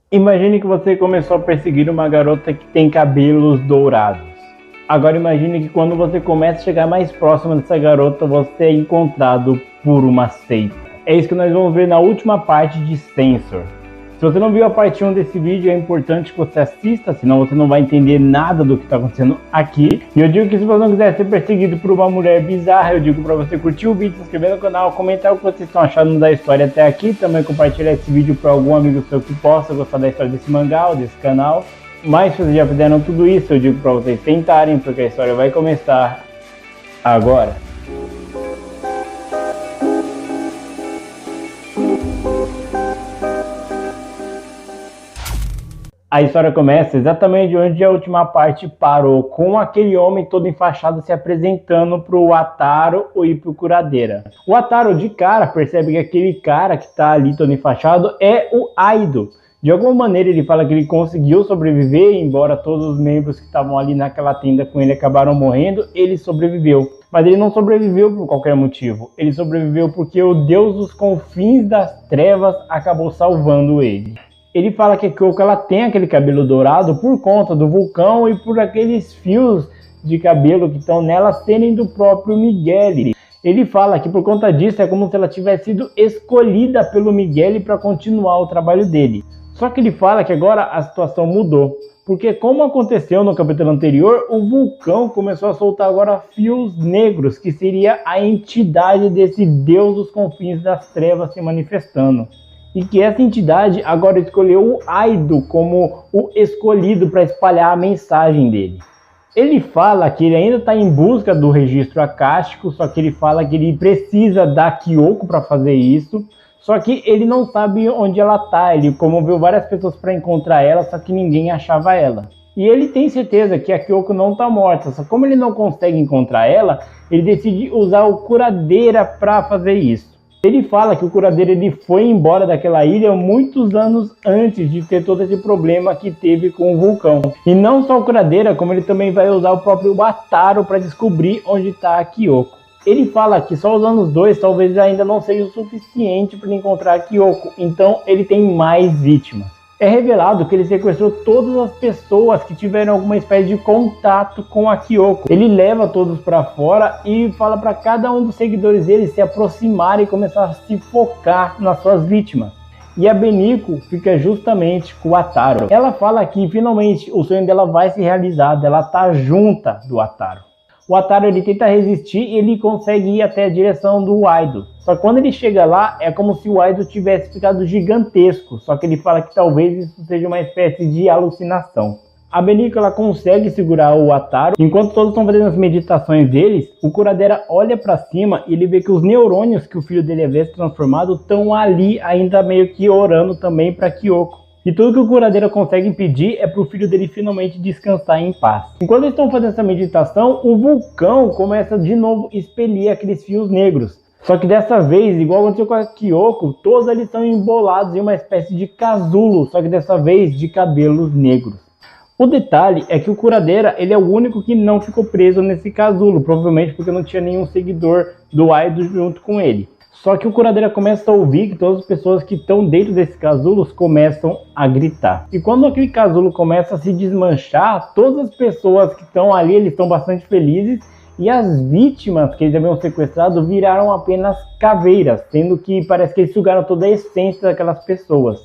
Imagine que você começou a perseguir uma garota que tem cabelos dourados. Agora imagine que quando você começa a chegar mais próximo dessa garota, você é encontrado por uma seita. É isso que nós vamos ver na última parte de Censor. Se você não viu a parte 1 desse vídeo, é importante que você assista, senão você não vai entender nada do que está acontecendo aqui. E eu digo que se você não quiser ser perseguido por uma mulher bizarra, eu digo para você curtir o vídeo, se inscrever no canal, comentar o que vocês estão achando da história até aqui, também compartilhar esse vídeo para algum amigo seu que possa gostar da história desse mangá ou desse canal. Mas se vocês já fizeram tudo isso, eu digo para vocês tentarem, porque a história vai começar agora. A história começa exatamente onde a última parte parou, com aquele homem todo enfaixado se apresentando para o Wataru e para o Curadeira. O Wataru de cara percebe que aquele cara que está ali todo enfaixado é o Aido. De alguma maneira ele fala que ele conseguiu sobreviver, embora todos os membros que estavam ali naquela tenda com ele acabaram morrendo, ele sobreviveu. Mas ele não sobreviveu por qualquer motivo, ele sobreviveu porque o Deus dos confins das trevas acabou salvando ele. Ele fala que a Kyoko ela tem aquele cabelo dourado por conta do vulcão e por aqueles fios de cabelo que estão nela serem do próprio Miguel. Ele fala que por conta disso é como se ela tivesse sido escolhida pelo Miguel para continuar o trabalho dele. Só que ele fala que agora a situação mudou, porque como aconteceu no capítulo anterior, o vulcão começou a soltar agora fios negros, que seria a entidade desse Deus dos confins das trevas se manifestando. E que essa entidade agora escolheu o Aido como o escolhido para espalhar a mensagem dele. Ele fala que ele ainda está em busca do registro acástico, só que ele fala que ele precisa da Kyoko para fazer isso, só que ele não sabe onde ela está. Ele comoveu várias pessoas para encontrar ela, só que ninguém achava ela. E ele tem certeza que a Kyoko não está morta, só que como ele não consegue encontrar ela, ele decide usar o Curadeira para fazer isso. Ele fala que o Curadeira ele foi embora daquela ilha muitos anos antes de ter todo esse problema que teve com o vulcão. E não só o Curadeira, como ele também vai usar o próprio Wataru para descobrir onde está a Kyoko. Ele fala que só usando os dois talvez ainda não seja o suficiente para encontrar a Kyoko, então ele tem mais vítimas. É revelado que ele sequestrou todas as pessoas que tiveram alguma espécie de contato com a Kyoko. Ele leva todos para fora e fala para cada um dos seguidores dele se aproximar e começar a se focar nas suas vítimas. E a Beniko fica justamente com o Wataru. Ela fala que finalmente o sonho dela vai se realizar, ela tá junta do Wataru. O Wataru ele tenta resistir e ele consegue ir até a direção do Aido. Só que quando ele chega lá, é como se o Aido tivesse ficado gigantesco. Só que ele fala que talvez isso seja uma espécie de alucinação. A Beniko ela consegue segurar o Wataru. Enquanto todos estão fazendo as meditações deles, o Curadeira olha para cima e ele vê que os neurônios que o filho dele havia se transformado estão ali ainda meio que orando também para Kyoko. E tudo que o Curadeira consegue impedir é para o filho dele finalmente descansar em paz. Enquanto eles estão fazendo essa meditação, o vulcão começa de novo a expelir aqueles fios negros. Só que dessa vez, igual aconteceu com a Kyoko, todos eles estão embolados em uma espécie de casulo, só que dessa vez de cabelos negros. O detalhe é que o Curadeira ele é o único que não ficou preso nesse casulo, provavelmente porque não tinha nenhum seguidor do Aido junto com ele. Só que o Curadeira começa a ouvir que todas as pessoas que estão dentro desse casulo começam a gritar. E quando aquele casulo começa a se desmanchar, todas as pessoas que estão ali eles estão bastante felizes e as vítimas que eles haviam sequestrado viraram apenas caveiras, sendo que parece que eles sugaram toda a essência daquelas pessoas.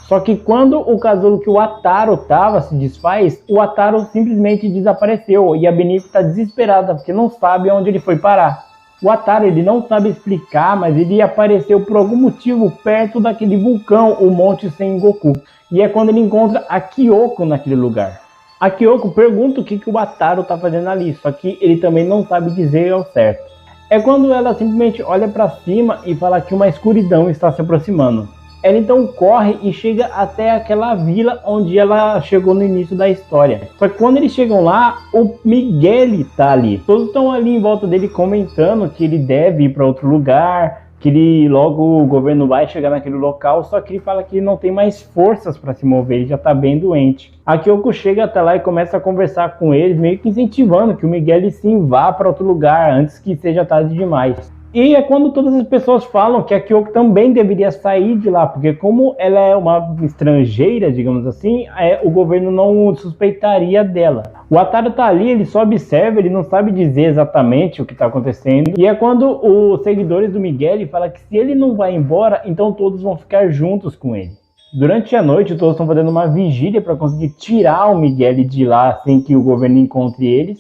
Só que quando o casulo que o Wataru estava se desfaz, o Wataru simplesmente desapareceu e a Beniko está desesperada porque não sabe onde ele foi parar. O Wataru ele não sabe explicar, mas ele apareceu por algum motivo perto daquele vulcão, o Monte Sengoku. E é quando ele encontra a Kyoko naquele lugar. A Kyoko pergunta o que o Wataru está fazendo ali, só que ele também não sabe dizer ao certo. É quando ela simplesmente olha para cima e fala que uma escuridão está se aproximando. Ela então corre e chega até aquela vila onde ela chegou no início da história. Só que quando eles chegam lá, o Miguel está ali. Todos estão ali em volta dele comentando que ele deve ir para outro lugar, que logo o governo vai chegar naquele local, só que ele fala que ele não tem mais forças para se mover, ele já está bem doente. A Kyoko chega até lá e começa a conversar com eles, meio que incentivando que o Miguel sim vá para outro lugar antes que seja tarde demais. E é quando todas as pessoas falam que a Kyoko também deveria sair de lá, porque como ela é uma estrangeira, digamos assim, o governo não suspeitaria dela. O Wataru tá ali, ele só observa, ele não sabe dizer exatamente o que está acontecendo. E é quando os seguidores do Miguel falam que se ele não vai embora, então todos vão ficar juntos com ele. Durante a noite, todos estão fazendo uma vigília para conseguir tirar o Miguel de lá sem que o governo encontre eles.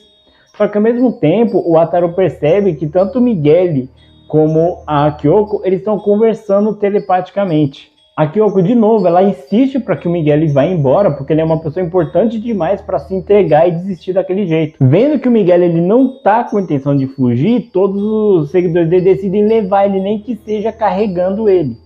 Só que ao mesmo tempo, o Wataru percebe que tanto o Miguel como a Kyoko, eles estão conversando telepaticamente. A Kyoko, de novo, ela insiste para que o Miguel vá embora, porque ele é uma pessoa importante demais para se entregar e desistir daquele jeito. Vendo que o Miguel ele não está com a intenção de fugir, todos os seguidores dele decidem levar ele, nem que seja carregando ele.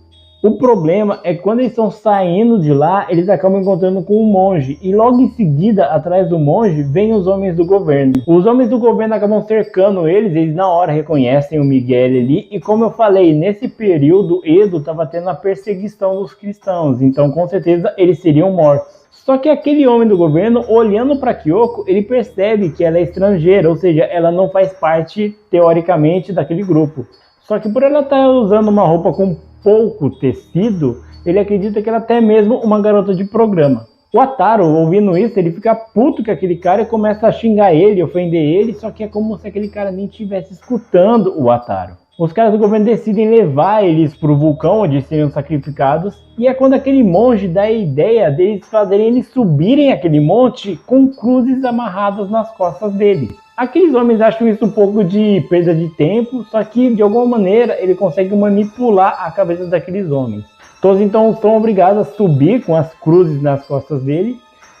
O problema é que quando eles estão saindo de lá, eles acabam encontrando com um monge. E logo em seguida, atrás do monge, vêm os homens do governo. Os homens do governo acabam cercando eles na hora reconhecem o Miguel ali. E como eu falei, nesse período, Edo estava tendo a perseguição dos cristãos. Então, com certeza, eles seriam mortos. Só que aquele homem do governo, olhando para Kyoko, ele percebe que ela é estrangeira. Ou seja, ela não faz parte, teoricamente, daquele grupo. Só que por ela estar usando uma roupa com pouco tecido, ele acredita que ela é até mesmo uma garota de programa. O Wataru, ouvindo isso, ele fica puto com aquele cara e começa a xingar ele, ofender ele, só que é como se aquele cara nem estivesse escutando o Wataru. Os caras do governo decidem levar eles para o vulcão onde seriam sacrificados, e é quando aquele monge dá a ideia deles fazerem eles subirem aquele monte com cruzes amarradas nas costas deles. Aqueles homens acham isso um pouco de perda de tempo, só que de alguma maneira ele consegue manipular a cabeça daqueles homens. Todos então são obrigados a subir com as cruzes nas costas dele.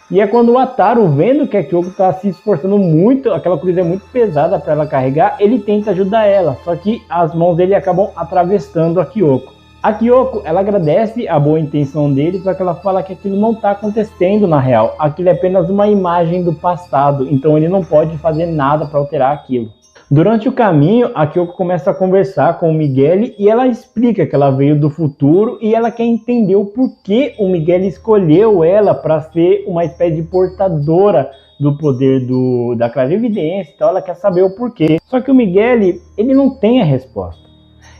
E é quando o Wataru, vendo que a Kyoko está se esforçando muito, aquela cruz é muito pesada para ela carregar, ele tenta ajudar ela, só que as mãos dele acabam atravessando a Kyoko. A Kyoko, ela agradece a boa intenção dele, só que ela fala que aquilo não está acontecendo na real. Aquilo é apenas uma imagem do passado, então ele não pode fazer nada para alterar aquilo. Durante o caminho, a Kyoko começa a conversar com o Miguel e ela explica que ela veio do futuro e ela quer entender o porquê o Miguel escolheu ela para ser uma espécie de portadora do poder da clarividência, então ela quer saber o porquê. Só que o Miguel, ele não tem a resposta.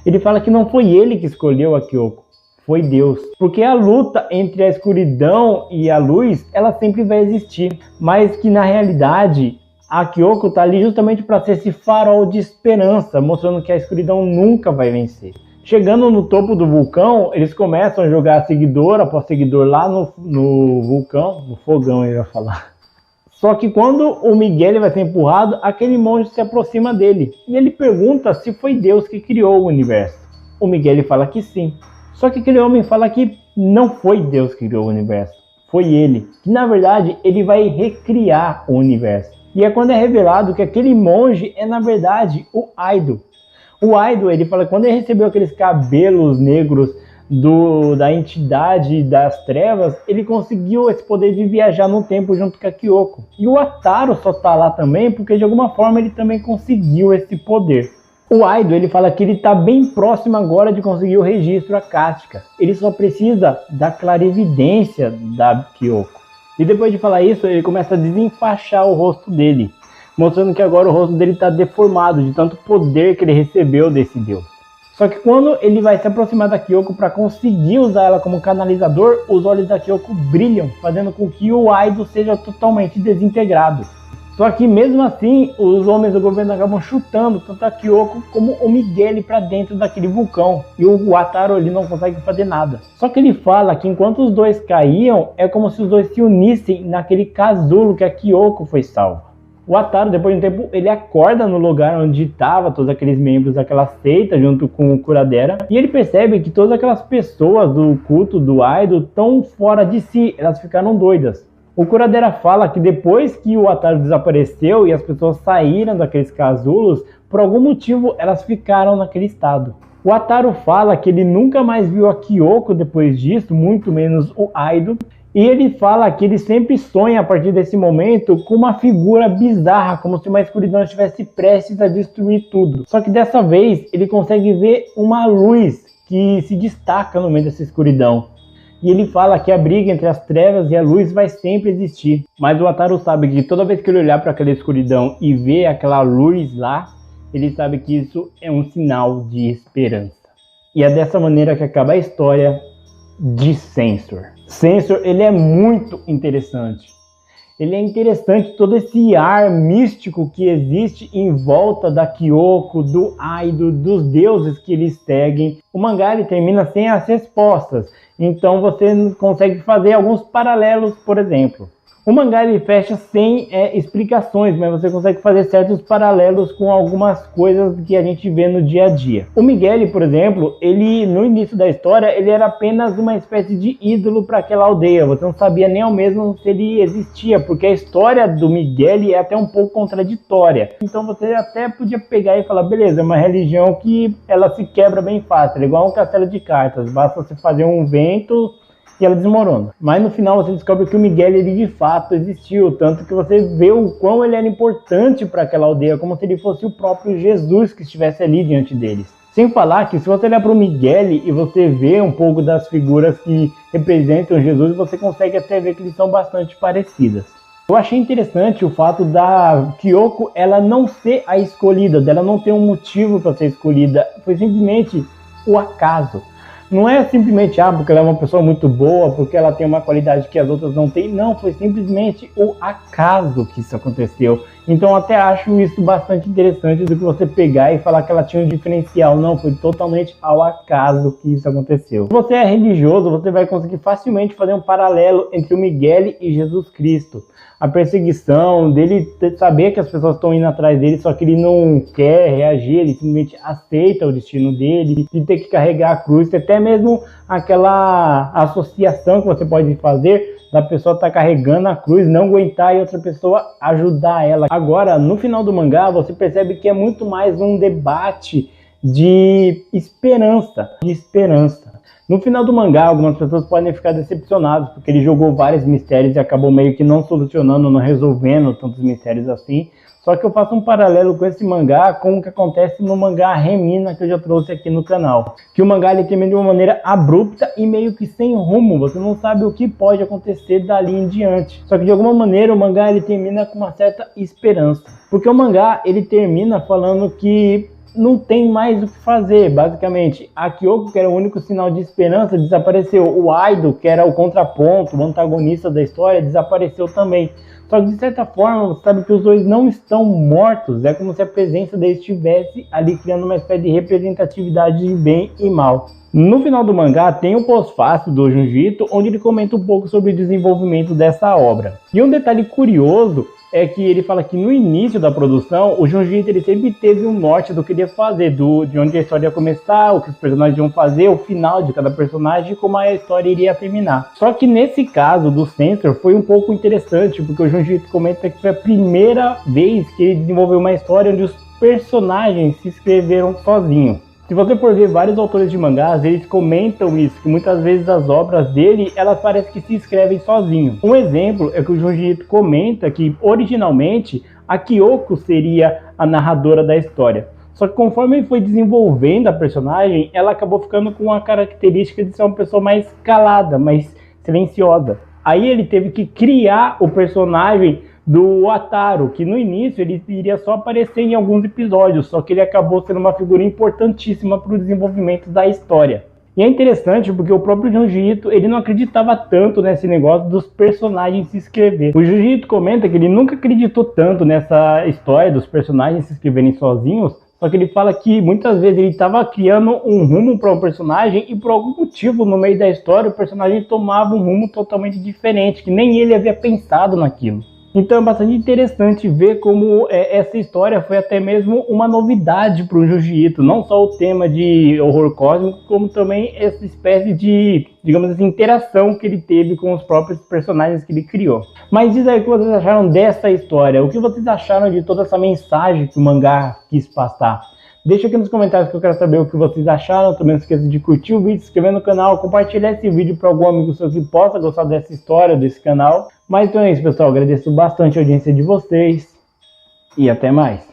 Ele fala que não foi ele que escolheu a Kyoko, foi Deus. Porque a luta entre a escuridão e a luz, ela sempre vai existir. Mas que na realidade, a Kyoko está ali justamente para ser esse farol de esperança, mostrando que a escuridão nunca vai vencer. Chegando no topo do vulcão, eles começam a jogar seguidor após seguidor lá no vulcão, no fogão eu ia falar. Só que quando o Miguel vai ser empurrado, aquele monge se aproxima dele. E ele pergunta se foi Deus que criou o universo. O Miguel fala que sim. Só que aquele homem fala que não foi Deus que criou o universo. Foi ele. Que na verdade ele vai recriar o universo. E é quando é revelado que aquele monge é na verdade o Aido. O Aido, ele fala que quando ele recebeu aqueles cabelos negros da entidade das trevas, ele conseguiu esse poder de viajar no tempo junto com a Kyoko. E o Wataru só tá lá também porque de alguma forma ele também conseguiu esse poder. O Aido, ele fala que ele tá bem próximo agora de conseguir o registro acástica. Ele só precisa da clarividência da Kyoko. E depois de falar isso, ele começa a desenfaixar o rosto dele, mostrando que agora o rosto dele está deformado de tanto poder que ele recebeu desse deus. Só que quando ele vai se aproximar da Kyoko para conseguir usar ela como canalizador, os olhos da Kyoko brilham, fazendo com que o Aido seja totalmente desintegrado. Só que mesmo assim, os homens do governo acabam chutando tanto a Kyoko como o Miguel para dentro daquele vulcão. E o Wataru ele não consegue fazer nada. Só que ele fala que enquanto os dois caíam, é como se os dois se unissem naquele casulo que a Kyoko foi salva. O Wataru, depois de um tempo, ele acorda no lugar onde estavam todos aqueles membros daquela seita, junto com o Kuradera, e ele percebe que todas aquelas pessoas do culto do Aido estão fora de si, elas ficaram doidas. O Kuradera fala que depois que o Wataru desapareceu e as pessoas saíram daqueles casulos, por algum motivo elas ficaram naquele estado. O Wataru fala que ele nunca mais viu a Kyoko depois disso, muito menos o Aido. E ele fala que ele sempre sonha a partir desse momento com uma figura bizarra, como se uma escuridão estivesse prestes a destruir tudo. Só que dessa vez ele consegue ver uma luz que se destaca no meio dessa escuridão. E ele fala que a briga entre as trevas e a luz vai sempre existir. Mas o Wataru sabe que toda vez que ele olhar para aquela escuridão e ver aquela luz lá, ele sabe que isso é um sinal de esperança. E é dessa maneira que acaba a história de Censor. Censor, ele é muito interessante. Ele é interessante todo esse ar místico que existe em volta da Kyoko, do Aido, dos deuses que eles seguem. O mangá ele termina sem as respostas, então você consegue fazer alguns paralelos, por exemplo. O mangá ele fecha sem explicações, mas você consegue fazer certos paralelos com algumas coisas que a gente vê no dia a dia. O Miguel, por exemplo, ele no início da história, ele era apenas uma espécie de ídolo para aquela aldeia. Você não sabia nem ao mesmo se ele existia, porque a história do Miguel é até um pouco contraditória. Então você até podia pegar e falar, beleza, é uma religião que ela se quebra bem fácil, é igual um castelo de cartas, basta você fazer um vento e ela desmorona. Mas no final você descobre que o Miguel ele de fato existiu, tanto que você vê o quão ele era importante para aquela aldeia, como se ele fosse o próprio Jesus que estivesse ali diante deles. Sem falar que se você olhar para o Miguel e você vê um pouco das figuras que representam Jesus, você consegue até ver que eles são bastante parecidas. Eu achei interessante o fato da Kyoko ela não ser a escolhida, dela não ter um motivo para ser escolhida, foi simplesmente o acaso. Não é simplesmente porque ela é uma pessoa muito boa, porque ela tem uma qualidade que as outras não têm. Não, foi simplesmente o acaso que isso aconteceu. Então até acho isso bastante interessante do que você pegar e falar que ela tinha um diferencial. Não, foi totalmente ao acaso que isso aconteceu. Se você é religioso, você vai conseguir facilmente fazer um paralelo entre o Miguel e Jesus Cristo. A perseguição dele, saber que as pessoas estão indo atrás dele, só que ele não quer reagir, ele simplesmente aceita o destino dele, de ter que carregar a cruz, até mesmo aquela associação que você pode fazer da pessoa estar carregando a cruz, não aguentar e outra pessoa ajudar ela. Agora, no final do mangá, você percebe que é muito mais um debate de esperança. No final do mangá, algumas pessoas podem ficar decepcionadas, porque ele jogou vários mistérios e acabou meio que não solucionando, não resolvendo tantos mistérios assim. Só que eu faço um paralelo com esse mangá com o que acontece no mangá Remina, que eu já trouxe aqui no canal. Que o mangá ele termina de uma maneira abrupta e meio que sem rumo, você não sabe o que pode acontecer dali em diante. Só que de alguma maneira o mangá ele termina com uma certa esperança. Porque o mangá ele termina falando que não tem mais o que fazer, basicamente. A Kyoko, que era o único sinal de esperança, desapareceu. O Aido, que era o contraponto, o antagonista da história, desapareceu também. Só que de certa forma, você sabe que os dois não estão mortos. É como se a presença deles estivesse ali criando uma espécie de representatividade de bem e mal. No final do mangá tem um pós-fácil do Junji Ito, onde ele comenta um pouco sobre o desenvolvimento dessa obra. E um detalhe curioso é que ele fala que no início da produção, o Junji Ito ele sempre teve um norte do que ele ia fazer, de onde a história ia começar, o que os personagens iam fazer, o final de cada personagem e como a história iria terminar. Só que nesse caso do Censor foi um pouco interessante, porque o Junji Ito comenta que foi a primeira vez que ele desenvolveu uma história onde os personagens se escreveram sozinhos. Se você for ver vários autores de mangás, eles comentam isso, que muitas vezes as obras dele, elas parecem que se escrevem sozinho. Um exemplo é que o Junji Ito comenta que, originalmente, a Kyoko seria a narradora da história. Só que conforme ele foi desenvolvendo a personagem, ela acabou ficando com a característica de ser uma pessoa mais calada, mais silenciosa. Aí ele teve que criar o personagem do Ataru, que no início ele iria só aparecer em alguns episódios, só que ele acabou sendo uma figura importantíssima para o desenvolvimento da história. E é interessante porque o próprio Junji Ito, ele não acreditava tanto nesse negócio dos personagens se escrever. O Junji Ito comenta que ele nunca acreditou tanto nessa história dos personagens se escreverem sozinhos, só que ele fala que muitas vezes ele estava criando um rumo para um personagem e por algum motivo no meio da história o personagem tomava um rumo totalmente diferente, que nem ele havia pensado naquilo. Então é bastante interessante ver como essa história foi até mesmo uma novidade para o Junji Ito, não só o tema de horror cósmico, como também essa espécie de, digamos assim, interação que ele teve com os próprios personagens que ele criou. Mas diz aí o que vocês acharam dessa história, o que vocês acharam de toda essa mensagem que o mangá quis passar. Deixa aqui nos comentários que eu quero saber o que vocês acharam. Também não esqueça de curtir o vídeo, se inscrever no canal, compartilhar esse vídeo para algum amigo seu que possa gostar dessa história, desse canal. Mas então é isso, pessoal. Agradeço bastante a audiência de vocês e até mais.